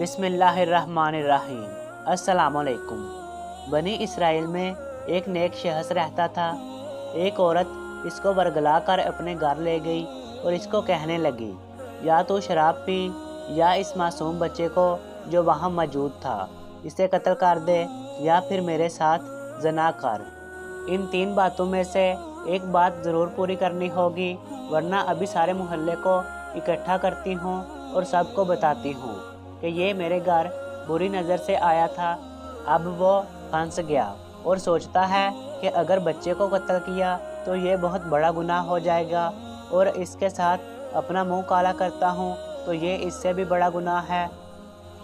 बिस्मिल्लाहिर्रहमानिर्रहीम। अस्सलामुअलैकुम। बनी इसराइल में एक नेक शख्स रहता था। एक औरत इसको बरगला कर अपने घर ले गई और इसको कहने लगी, या तो शराब पी या इस मासूम बच्चे को जो वहाँ मौजूद था इसे कत्ल कर दे, या फिर मेरे साथ ज़ना कर। इन 3 बातों में से एक बात ज़रूर पूरी करनी होगी, वरना अभी सारे मोहल्ले को इकट्ठा करती हूँ और सबको बताती हूँ कि ये मेरे घर बुरी नज़र से आया था। अब वो फंस गया और सोचता है कि अगर बच्चे को कत्ल किया तो ये बहुत बड़ा गुनाह हो जाएगा, और इसके साथ अपना मुंह काला करता हूँ तो ये इससे भी बड़ा गुनाह है।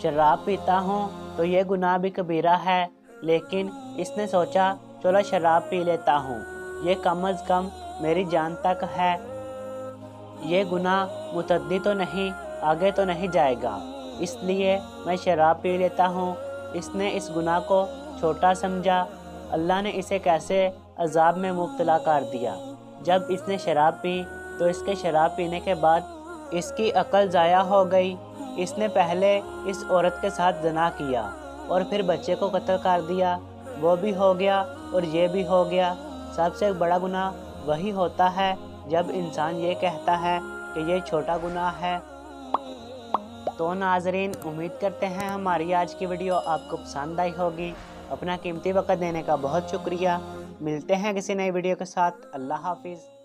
शराब पीता हूँ तो ये गुनाह भी कबीरा है, लेकिन इसने सोचा चलो शराब पी लेता हूँ, ये कम अज़ कम मेरी जान तक है, ये गुनाह मुतद्दी तो नहीं, आगे तो नहीं जाएगा, इसलिए मैं शराब पी लेता हूँ। इसने इस गुनाह को छोटा समझा। अल्लाह ने इसे कैसे अजाब में मुब्तला कर दिया। जब इसने शराब पी तो इसके शराब पीने के बाद इसकी अक्ल ज़ाया हो गई। इसने पहले इस औरत के साथ ज़ना किया और फिर बच्चे को कत्ल कर दिया। वो भी हो गया और ये भी हो गया। सबसे बड़ा गुनाह वही होता है जब इंसान ये कहता है कि ये छोटा गुनाह है। तो नाज़रीन, उम्मीद करते हैं हमारी आज की वीडियो आपको पसंद आई होगी। अपना कीमती वक़्त देने का बहुत शुक्रिया। मिलते हैं किसी नई वीडियो के साथ। अल्लाह हाफिज़।